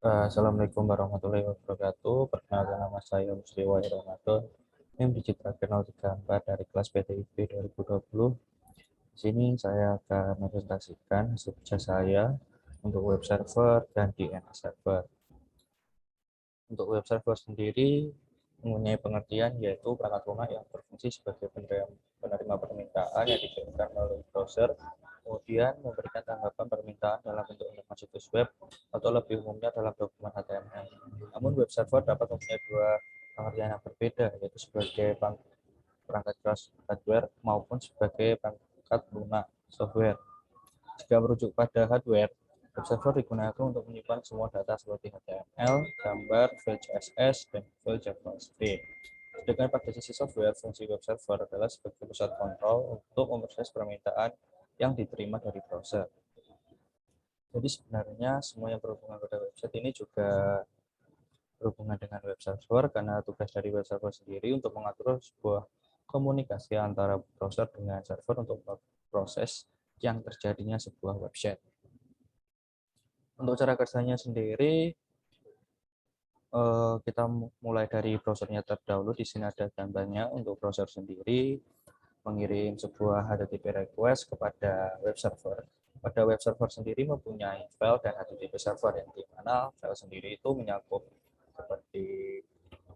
Assalamualaikum warahmatullahi wabarakatuh. Perkenalkan, nama saya Musli Wahid Ramadan, yang Digital Kenal 34 dari kelas PTIP 2020. Di sini saya akan mempresentasikan hasil kerja saya untuk web server dan DNS server. Untuk web server sendiri mempunyai pengertian yaitu perangkat lunak yang berfungsi sebagai penerima permintaan yang dikirimkan melalui browser, kemudian memberikan tanggapan permintaan dalam bentuk informasi situs web atau lebih umumnya dalam dokumen HTML. Namun web server dapat mempunyai dua pengertian yang berbeda, yaitu sebagai perangkat keras hardware maupun sebagai perangkat lunak software. Jika merujuk pada hardware, web server digunakan untuk menyimpan semua data seperti HTML, gambar, file CSS, dan file JavaScript. Sedangkan pada sisi software, fungsi web server adalah sebagai pusat kontrol untuk memproses permintaan yang diterima dari browser. Jadi sebenarnya semua yang berhubungan pada website ini juga berhubungan dengan web server, karena tugas dari web server sendiri untuk mengatur sebuah komunikasi antara browser dengan server untuk proses yang terjadinya sebuah website. Untuk cara kerjanya sendiri, kita mulai dari browsernya terdahulu. Di sini ada gambarnya untuk browser sendiri, mengirim sebuah HTTP request kepada web server. Pada web server sendiri mempunyai file dan HTTP server, yang dimana file sendiri itu menyangkut seperti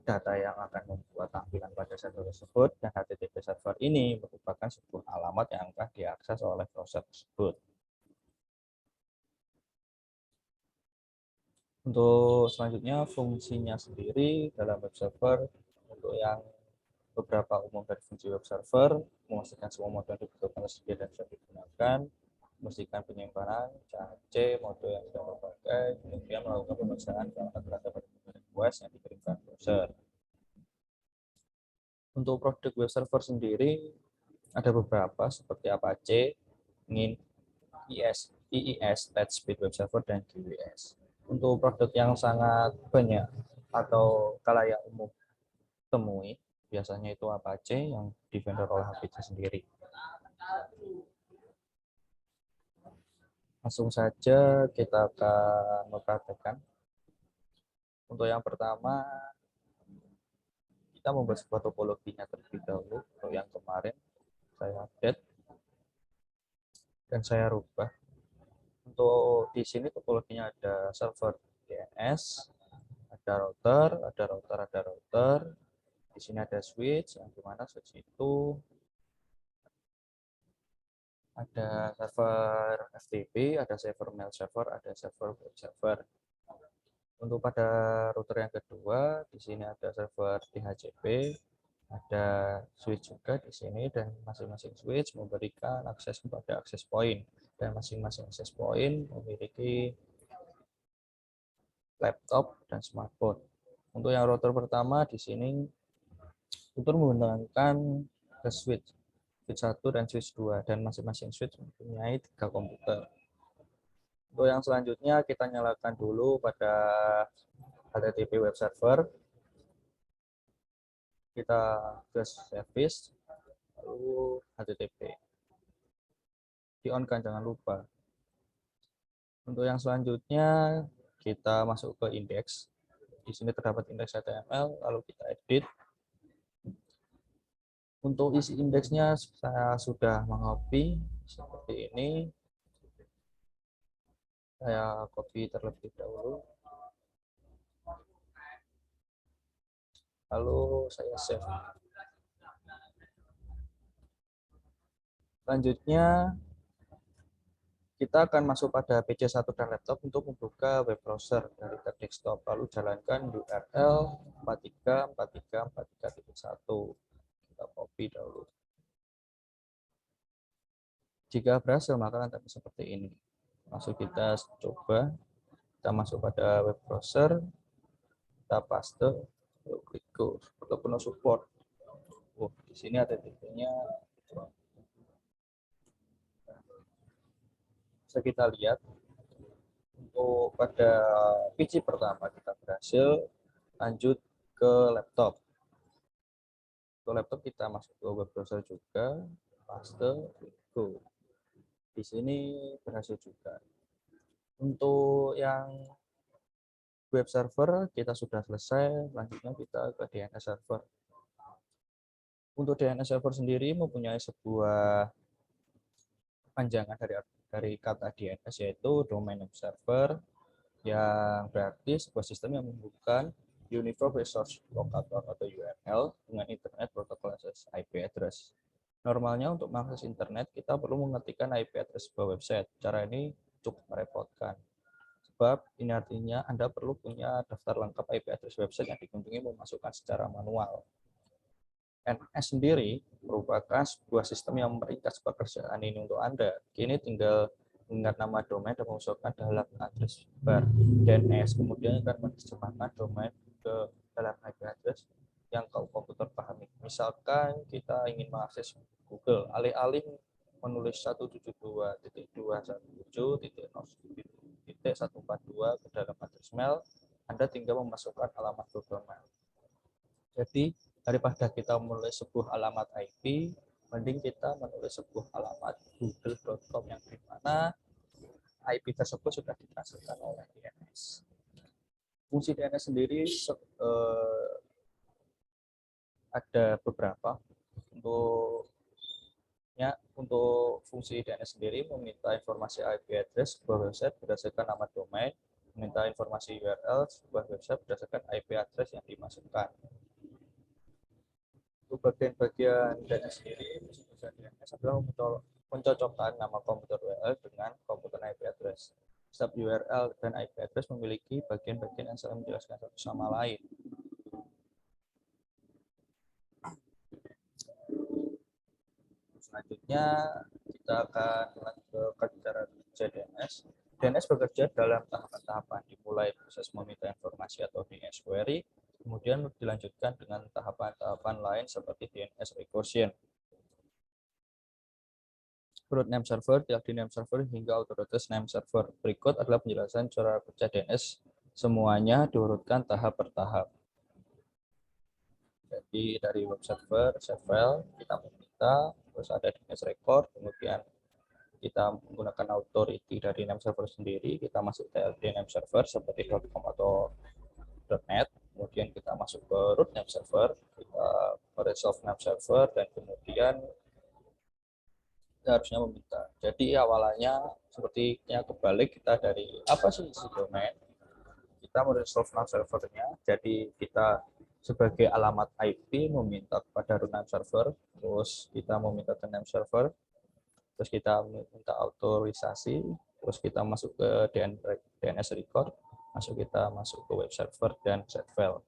data yang akan membuat tampilan pada server tersebut, dan HTTP server ini merupakan sebuah alamat yang akan diakses oleh browser tersebut. Untuk selanjutnya, fungsinya sendiri dalam web server, untuk yang beberapa umum dari fungsi web server, memastikan semua mode yang dibutuhkan tersedia dan bisa digunakan, memastikan penyimpanan, C, mode yang sudah terpakai, kemudian melakukan pemeriksaan keamanan terhadap request yang dikirimkan browser. Untuk produk web server sendiri, ada beberapa seperti Apache, Ngin, IIS, Lightspeed Web Server, dan GWS. Untuk produk yang sangat banyak atau kalayak umum temui, biasanya itu Apache yang di vendor oleh Apache sendiri. Langsung saja kita akan mempraktekkan. Untuk yang pertama, kita membuat sebuah topologinya terlebih dahulu. Untuk yang kemarin saya update dan saya rubah. Untuk di sini topologinya ada server DNS, ada router, ada router, ada router. Di sini ada switch, yang dimana switch itu ada server FTP, ada server mail server, ada server web server. Untuk pada router yang kedua, di sini ada server DHCP, ada switch juga di sini, dan masing-masing switch memberikan akses kepada access point, dan masing-masing access point memiliki laptop dan smartphone. Untuk yang router pertama di sini router menggunakan switch 1 dan switch 2, dan masing-masing switch mempunyai 3 komputer. Untuk yang selanjutnya kita nyalakan dulu pada HTTP web server, kita ke service, lalu HTTP di on kan, jangan lupa. Untuk yang selanjutnya kita masuk ke indeks. Di sini terdapat indeks HTML, lalu kita edit. Untuk isi indeksnya saya sudah mengcopy seperti ini. Saya copy terlebih dahulu, lalu saya save. Selanjutnya kita akan masuk pada PC1 dan laptop untuk membuka web browser dari tab desktop, lalu jalankan URL 434343.1. Kita copy dahulu. Jika berhasil, maka nanti seperti ini. Langsung kita coba, kita masuk pada web browser, kita paste, lalu klik go, ataupun support. Di sini ada titiknya. Bisa kita lihat, untuk pada PC pertama kita berhasil. Lanjut ke laptop. Untuk laptop kita masuk ke web browser juga, paste, klik go. Di sini berhasil juga. Untuk yang Web server kita sudah selesai, selanjutnya kita ke DNS server. Untuk DNS server sendiri mempunyai sebuah panjangan dari kata DNS, yaitu Domain Name Server, yang berarti sebuah sistem yang menghubungkan Uniform Resource Locator atau URL dengan Internet Protocol Access IP address. Normalnya untuk mengakses internet kita perlu mengetikkan IP address sebuah website. Cara ini cukup merepotkan. Sebab ini artinya Anda perlu punya daftar lengkap IP address website yang dikunjungi memasukkan secara manual. NS sendiri merupakan sebuah sistem yang meringkas pekerjaan ini untuk Anda. Kini tinggal mengingat nama domain dan memasukkan dalam address bar DNS, kemudian akan menerjemahkan domain ke dalam IP address yang komputer pahami. Misalkan kita ingin mengakses Google, alih-alih menulis 172.217.142 ke dalam address mail, Anda tinggal memasukkan alamat domain. Jadi daripada kita menulis sebuah alamat IP, mending kita menulis sebuah alamat google.com yang dimana IP tersebut sudah ditransferkan oleh DNS. Fungsi DNS sendiri ada beberapa. Untuk fungsi DNS sendiri meminta informasi IP address sebuah website berdasarkan nama domain, meminta informasi URL sebuah website berdasarkan IP address yang dimasukkan. Untuk bagian-bagian DNS sendiri, DNS adalah mencocokkan nama komputer URL dengan komputer IP address. Setiap URL dan IP address memiliki bagian-bagian yang saling menjelaskan satu sama lain. Selanjutnya kita akan lanjut ke cara kerja DNS. DNS bekerja dalam tahapan-tahapan, dimulai proses meminta informasi atau DNS query, kemudian dilanjutkan dengan tahapan-tahapan lain seperti DNS recursion, root name server, TLD name server, hingga authorities name server. Berikut adalah penjelasan cara kerja DNS. Semuanya diurutkan tahap per tahap. Jadi dari web server, set file, kita meminta, terus ada DNS record, kemudian kita menggunakan authority dari name server sendiri, kita masuk TLD name server seperti .com atau .net, kemudian kita masuk ke root name server, kita resolve name server, dan kemudian kita harusnya meminta. Jadi awalannya sepertinya kebalik, kita dari apa sih isi domain, kita meresolve name servernya, jadi kita sebagai alamat IP meminta kepada root name server, terus kita meminta ke name server, terus kita minta autorisasi, terus kita masuk ke DNS record, kita masuk ke web server dan set file.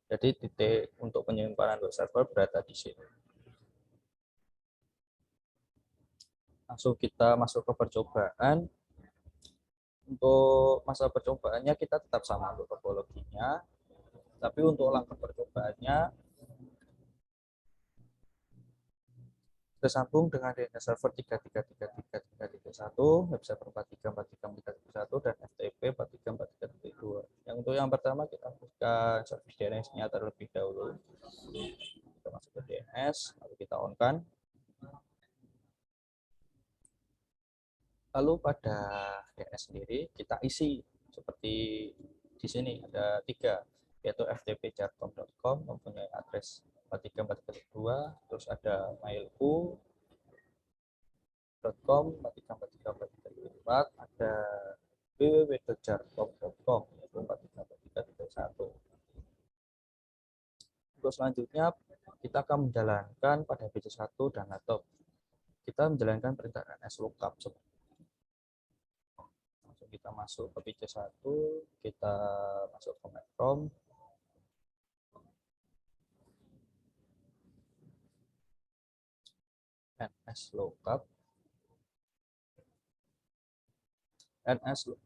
Jadi titik untuk penyimpanan web server berada di sini. Langsung kita masuk ke percobaan. Untuk masa percobaannya kita tetap sama untuk topologinya, tapi untuk langkah percobaannya tersambung dengan DNS server 3333331, web server 43434331, dan FTP 43432. Yang untuk yang pertama kita buka service DNS-nya terlebih dahulu. Kita masuk ke DNS, lalu kita on-kan. Lalu pada DNS sendiri kita isi seperti di sini ada 3, yaitu ftpjarkom.com mempunyai address 43432, terus ada mailku.com 43434, ada www.jarkom.com yaitu 4343331. Untuk selanjutnya kita akan menjalankan pada PC1 dan laptop. Kita menjalankan perintah nslookup. Langsung kita masuk ke PC1, kita masuk ke command prompt, nslookup.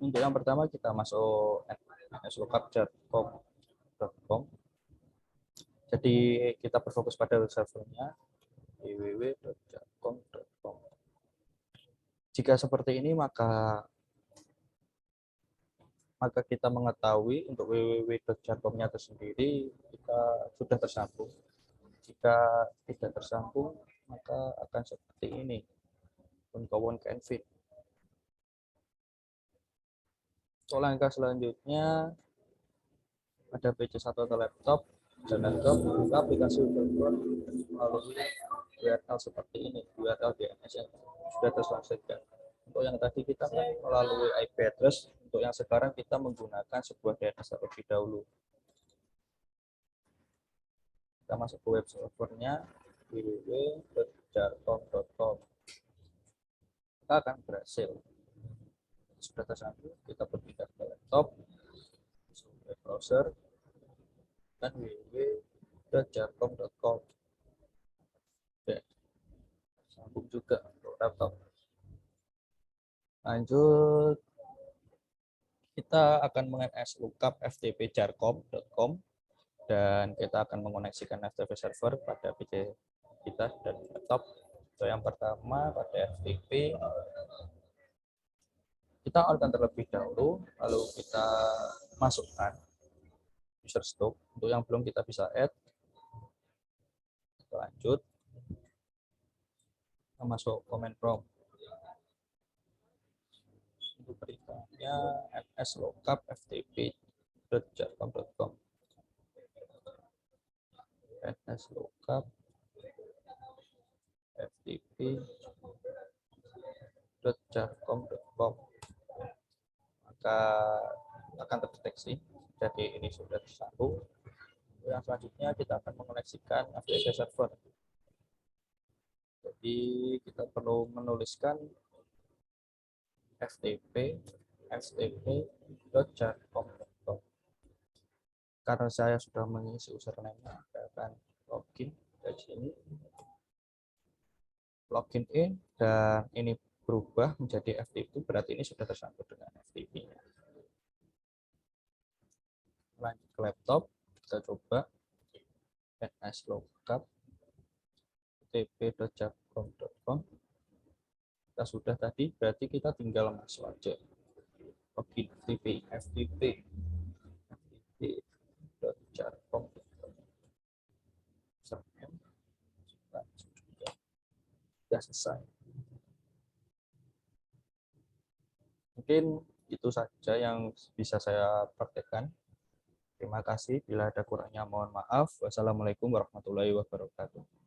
Untuk yang pertama kita masuk nslookup.com. Jadi kita berfokus pada web servernya www.jarkom.com. Jika seperti ini maka kita mengetahui untuk www.jarkom-nya tersendiri kita sudah tersambung. Jika tidak tersambung maka akan seperti ini, unknown canvas. Langkah selanjutnya ada PC1 atau laptop, dan laptop buka aplikasi download melalui URL seperti ini, URL DNS yang sudah terselesaikan. Untuk yang tadi kita kan melalui IP address, untuk yang sekarang kita menggunakan sebuah DNS terlebih dahulu. Kita masuk ke web servernya www.jarkom.com. Kita akan berhasil. Sudah tersambung, kita berpindah ke laptop, web browser, dan www.jarkom.com. Oke, sambung juga untuk laptop. Lanjut, kita akan meng-ns lookup ftp jarkom.com dan kita akan mengoneksikan FTP server pada PC kita dan laptop. So, yang pertama pada FTP kita on-kan terlebih dahulu, lalu kita masukkan user stock. Untuk yang belum kita bisa add. Kita lanjut, kita masuk command prompt. Untuk perintahnya ns lookup ftp.jarkom.com, ns lookup ftp.jarkom.com, maka akan terdeteksi. Jadi ini sudah tersambung. Yang selanjutnya kita akan mengoneksikan FTP server. Jadi kita perlu menuliskan ftp.jarkom.com. Karena saya sudah mengisi username, saya akan login dari sini, login in, dan ini berubah menjadi FTP, berarti ini sudah tersambung dengan FTP-nya. Lanjut ke laptop, kita coba ns lookup ftp.jarkom.com. Kita sudah tadi, berarti kita tinggal masuk aja login ftp.jarkom.com. Sudah selesai. Mungkin itu saja yang bisa saya praktekkan. Terima kasih. Bila ada kurangnya mohon maaf. Wassalamualaikum warahmatullahi wabarakatuh.